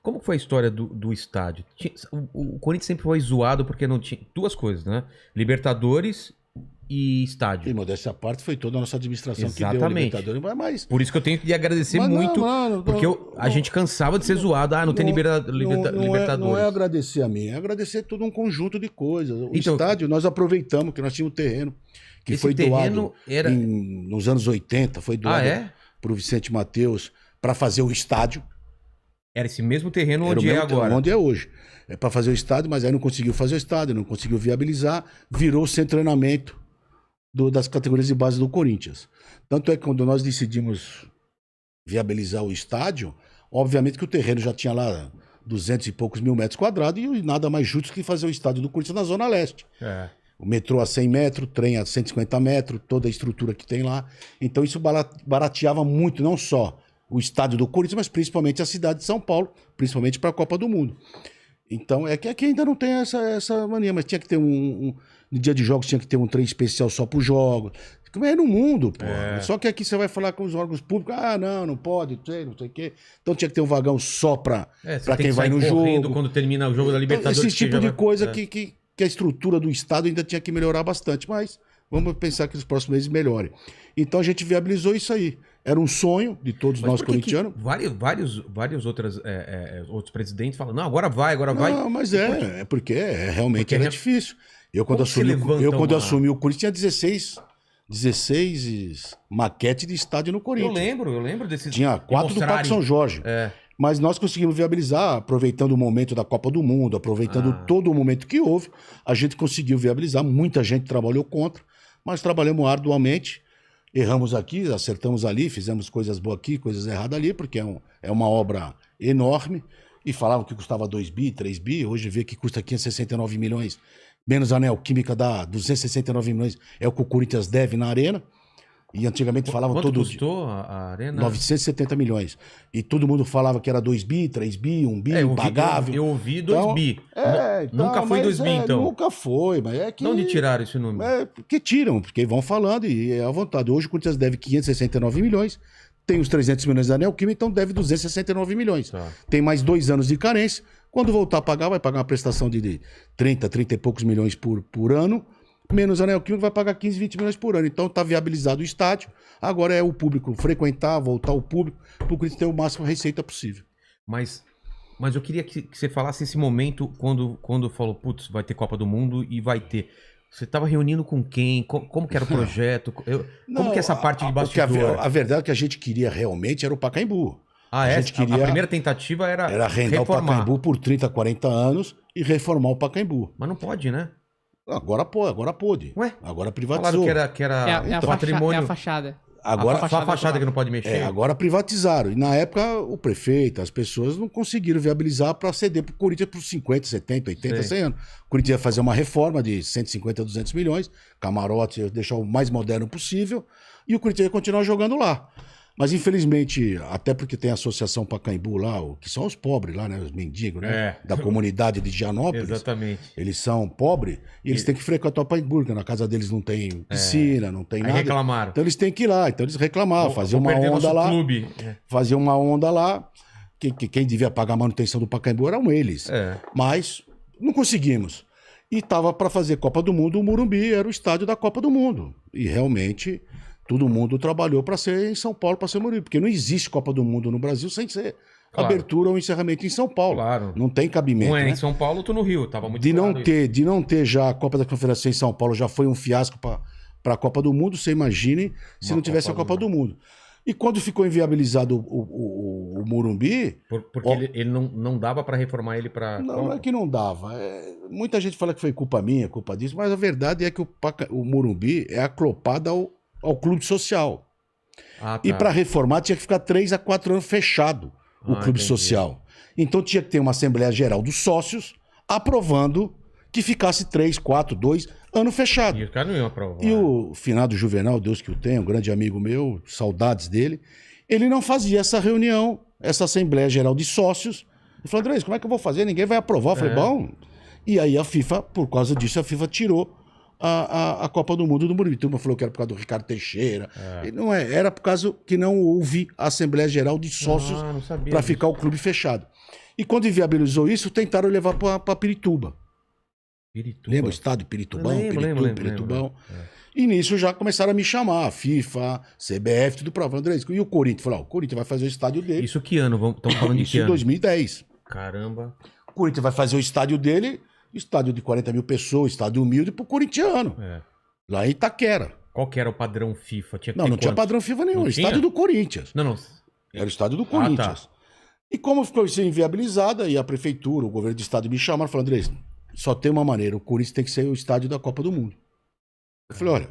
como foi a história do estádio? O Corinthians sempre foi zoado porque não tinha duas coisas, né? Libertadores e estádio. E modéstia à parte, foi toda a nossa administração que deu a Exatamente. Libertadores, mas Por isso que eu tenho que agradecer Mas muito, não, porque a gente cansava de ser zoado. Ah, não tem Libertadores. Não é agradecer a mim, é agradecer todo um conjunto de coisas. O Então, estádio, nós aproveitamos, que nós tínhamos um terreno, que esse foi terreno doado era... nos anos 80, foi doado para o Vicente Mateus para fazer o estádio. Era esse mesmo terreno Era onde o é mesmo agora. Onde é hoje. É para fazer o estádio, mas aí não conseguiu fazer o estádio, não conseguiu viabilizar, virou o centro de treinamento das categorias de base do Corinthians. Tanto é que quando nós decidimos viabilizar o estádio, obviamente que o terreno já tinha lá 200 e poucos mil metros quadrados e nada mais justo que fazer o estádio do Corinthians na Zona Leste. É. O metrô a 100 metros, trem a 150 metros, toda a estrutura que tem lá. Então isso barateava muito, não só o estádio do Corinthians, mas principalmente a cidade de São Paulo, principalmente para a Copa do Mundo. Então, é que aqui ainda não tem essa mania, mas tinha que ter no dia de jogos tinha que ter um trem especial só para os jogos. Como é no mundo, pô. Só que aqui você vai falar com os órgãos públicos, não pode, não sei o quê. Então tinha que ter um vagão só para quem vai no jogo. Quando termina o jogo da Libertadores. Esse tipo de coisa que a estrutura do Estado ainda tinha que melhorar bastante, mas vamos pensar que nos próximos meses melhore. Então a gente viabilizou isso aí. Era um sonho de todos nós corintianos. Vários outros presidentes falam, não, agora vai. Não, mas porque realmente era difícil. Eu quando eu assumi o Corinthians tinha 16 maquetes de estádio no Corinthians. Eu lembro desses. Tinha 4 do Parque São Jorge. Mas nós conseguimos viabilizar, aproveitando o momento da Copa do Mundo, aproveitando todo o momento que houve, a gente conseguiu viabilizar. Muita gente trabalhou contra, mas trabalhamos arduamente. Erramos aqui, acertamos ali, fizemos coisas boas aqui, coisas erradas ali, porque é uma obra enorme. E falavam que custava 2 bi, 3 bi, hoje vê que custa 569 milhões. Menos a Neoquímica dá 269 milhões, é o que o Corinthians deve na Arena. E antigamente falavam Quanto todo... custou a Arena? 970 milhões. E todo mundo falava que era 2 bi, 3 bi, 1 bi, impagável. Eu ouvi 2 bi. Nunca foi 2 bi, então. Nunca foi, mas é que... De onde tiraram esse número? Que tiram, porque vão falando e é à vontade. Hoje o Corinthians deve 569 milhões, tem os 300 milhões da Neoquímica, então deve 269 milhões. Tá. Tem mais 2 anos de carência. Quando voltar a pagar, vai pagar uma prestação de 30 e poucos milhões por ano, menos a Neoquímica vai pagar 15, 20 milhões por ano. Então está viabilizado o estádio. Agora é o público frequentar, voltar o público, para o Corinthians ter o máximo de receita possível. Mas eu queria que você falasse esse momento quando falou, putz, vai ter Copa do Mundo e vai ter. Você estava reunindo com quem? Como que era o projeto? Como que é essa parte de bastidor? A verdade é que a gente queria realmente era o Pacaembu. A primeira tentativa era arrendar reformar o Pacaembu por 30, 40 anos e reformar o Pacaembu. Mas não pode, né? Agora pôde. Ué? Agora privatizou. Falaram que era patrimônio. É a fachada. Agora, só a fachada que não pode mexer. Agora privatizaram. E na época o prefeito, as pessoas não conseguiram viabilizar para ceder para o Corinthians por 50, 70, 80, 100 anos. O Corinthians ia fazer uma reforma de 150, 200 milhões, camarote, deixar o mais moderno possível, e o Corinthians ia continuar jogando lá. Mas infelizmente, até porque tem a Associação Pacaembu lá, que são os pobres lá, né? Os mendigos, né? Da comunidade de Gianópolis. Exatamente. Eles são pobres e eles têm que frequentar o Pacaembu, porque na casa deles não tem piscina, não tem nada. Aí reclamaram. Então eles têm que ir lá. Então eles reclamavam, faziam uma onda lá. Faziam uma onda lá. Quem devia pagar a manutenção do Pacaembu eram eles. Mas não conseguimos. E estava para fazer Copa do Mundo, o Morumbi era o estádio da Copa do Mundo. E realmente... Todo mundo trabalhou para ser em São Paulo, para ser Morumbi, porque não existe Copa do Mundo no Brasil sem ser abertura ou encerramento em São Paulo. Claro. Não tem cabimento. Um é em São Paulo, outro no Rio. Tava muito de não ter já a Copa da Confederação em São Paulo, já foi um fiasco para a Copa do Mundo. Você imagine se não tivesse a Copa do Mundo. E quando ficou inviabilizado o Morumbi... Porque ele não dava para reformar ele para... Não é que não dava. Muita gente fala que foi culpa minha, culpa disso, mas a verdade é que o Morumbi é aclopado ao clube social. Tá. E para reformar tinha que ficar 3 a 4 anos fechado o clube social. Então tinha que ter uma Assembleia Geral dos sócios aprovando que ficasse 3, 4, 2 anos fechado. E o cara não ia aprovar. E o finado Juvenal, Deus que o tenha, um grande amigo meu, saudades dele, ele não fazia essa reunião, essa Assembleia Geral de Sócios. Ele falou, André, como é que eu vou fazer? Ninguém vai aprovar. Eu falei, bom... E aí a FIFA, por causa disso, a FIFA tirou a Copa do Mundo do Morumbi. Turma falou que era por causa do Ricardo Teixeira. E não é, era por causa que não houve a Assembleia Geral de Sócios para ficar o clube fechado. E quando inviabilizou isso, tentaram levar para Pirituba. Lembra o estádio Piritubão? Piritubão. E nisso já começaram a me chamar, FIFA, CBF, tudo pra André. E o Corinthians? Falou, o Corinthians vai fazer o estádio dele. Isso que ano? Estamos falando de que ano? Isso em 2010. Caramba. O Corinthians vai fazer o estádio dele, estádio de 40 mil pessoas, estádio humilde pro corintiano. Lá em Itaquera. Qual que era o padrão FIFA? Não tinha padrão FIFA nenhum. Não estádio do Corinthians. Não. Era o estádio do Corinthians. Tá. E como ficou isso inviabilizada, e a prefeitura, o governo do estado me chamaram, falaram, André, só tem uma maneira, o Corinthians tem que ser o estádio da Copa do Mundo. Eu falei, olha,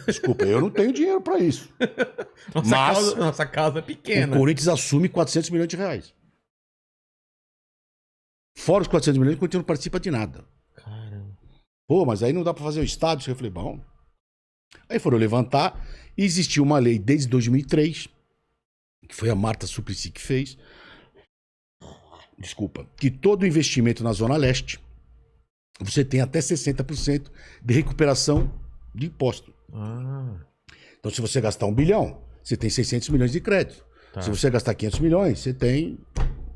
desculpa, eu não tenho dinheiro pra isso. Nossa casa é pequena. O Corinthians assume 400 milhões de reais. Fora os 400 milhões, o Corinthians não participa de nada. Caramba. Pô, mas aí não dá pra fazer o estádio. Eu falei, bom. Aí foram levantar, e existiu uma lei desde 2003, que foi a Marta Suplicy que fez, que todo investimento na Zona Leste, você tem até 60% de recuperação de imposto. Então, se você gastar 1 bilhão, você tem 600 milhões de crédito. Tá. Se você gastar 500 milhões, você tem...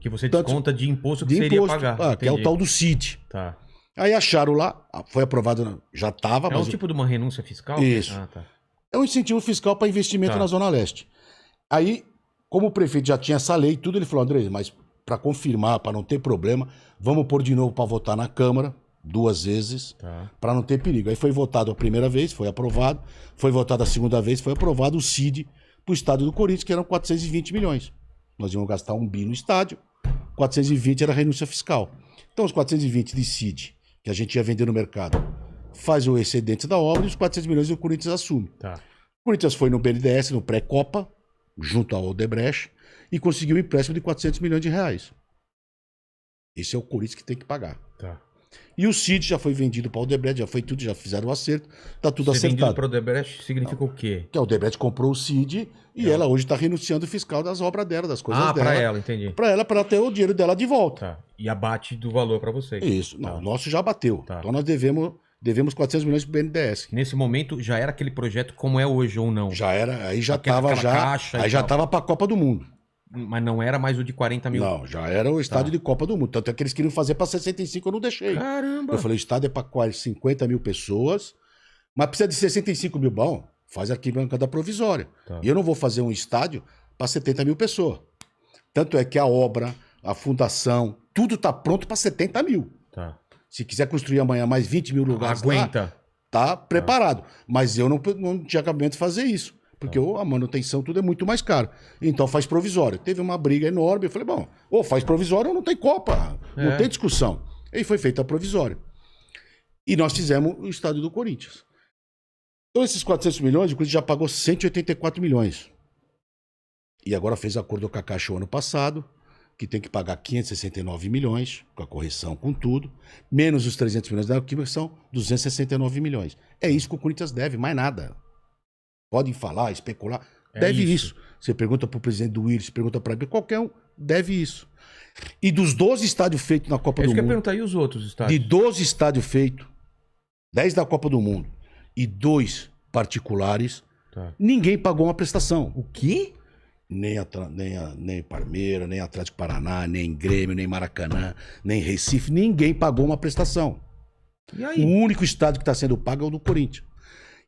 Que você desconta de imposto que você iria pagar. Que é o tal do CID. Tá. Aí acharam lá, foi aprovado, já estava... É um tipo de uma renúncia fiscal? Isso. Tá. É um incentivo fiscal para investimento na Zona Leste. Aí, como o prefeito já tinha essa lei e tudo, ele falou, André, mas para confirmar, para não ter problema, vamos pôr de novo para votar na Câmara, 2 vezes, para não ter perigo. Aí foi votado a primeira vez, foi aprovado. Foi votado a segunda vez, foi aprovado o CID para o estádio do Corinthians, que eram 420 milhões. Nós íamos gastar 1 bi no estádio, 420 era renúncia fiscal. Então, os 420 de CID, que a gente ia vender no mercado, faz o excedente da obra e os 400 milhões o Corinthians assume. Tá. O Corinthians foi no BNDES, no pré-Copa, junto ao Odebrecht, e conseguiu um empréstimo de 400 milhões de reais. Esse é o Corinthians que tem que pagar. Tá. E o CID já foi vendido para o Odebrecht, já foi tudo, já fizeram o acerto, tá tudo acertado. Vendido para o Odebrecht significa o quê? Que a Odebrecht comprou o CID e ela hoje está renunciando o fiscal das obras dela, das coisas dela. Para ela, entendi. Para ela, para ter o dinheiro dela de volta. Tá. E abate do valor para vocês. Isso. Não, o nosso já bateu. Tá. Então nós devemos 400 milhões para o BNDES. Nesse momento já era aquele projeto como é hoje ou não? Já era, aí já estava aí já estava para a Copa do Mundo. Mas não era mais o de 40 mil? Não, já era o estádio de Copa do Mundo. Tanto é que eles queriam fazer para 65, eu não deixei. Caramba! Eu falei, o estádio é para 50 mil pessoas, mas precisa de 65 mil. Bom, faz arquibancada provisória. Tá. E eu não vou fazer um estádio para 70 mil pessoas. Tanto é que a obra, a fundação, tudo está pronto para 70 mil. Tá. Se quiser construir amanhã mais 20 mil lugares lá, tá preparado. Mas eu não tinha cabimento de fazer isso. Porque a manutenção, tudo é muito mais caro. Então faz provisório. Teve uma briga enorme. Eu falei, bom, ou faz provisório ou não tem Copa. Não tem discussão. E foi feita a provisória. E nós fizemos o estádio do Corinthians. Então esses 400 milhões, o Corinthians já pagou 184 milhões. E agora fez acordo com a Caixa o ano passado, que tem que pagar 569 milhões, com a correção, com tudo, menos os 300 milhões da que são 269 milhões. É isso que o Corinthians deve, mais nada. Podem falar, especular. Deve isso. Você pergunta para o presidente do Willis, pergunta para qualquer um, deve isso. E dos 12 estádios feitos na Copa do Mundo... que eu ia perguntar, e os outros estádios? De 12 estádios feitos, 10 da Copa do Mundo e 2 particulares, ninguém pagou uma prestação. O quê? Nem Palmeiras, nem Atlético Paraná, nem Grêmio, nem Maracanã, nem Recife, ninguém pagou uma prestação. E aí? O único estádio que está sendo pago é o do Corinthians.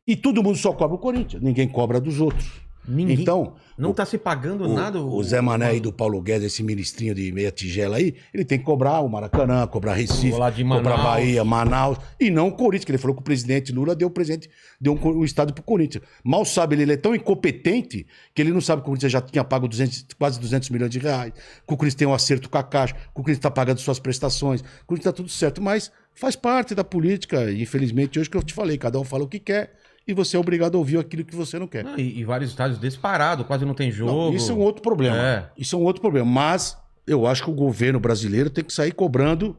E todo mundo só cobra o Corinthians, ninguém cobra dos outros. Ninguém, então, não está se pagando nada. O Zé Mané aí do Paulo Guedes, esse ministrinho de meia tigela aí, ele tem que cobrar o Maracanã, cobrar Recife, cobrar Bahia, Manaus, e não o Corinthians, que ele falou que o presidente Lula deu um estádio pro Corinthians. Mal sabe, ele é tão incompetente que ele não sabe que o Corinthians já tinha pago quase 200 milhões de reais, que o Corinthians tem um acerto com a Caixa, que o Corinthians está pagando suas prestações, que o Corinthians está tudo certo, mas faz parte da política, e infelizmente hoje que eu te falei, cada um fala o que quer, e você é obrigado a ouvir aquilo que você não quer. E vários estádios disparados, quase não tem jogo. Não, isso é um outro problema. Isso é um outro problema. Mas eu acho que o governo brasileiro tem que sair cobrando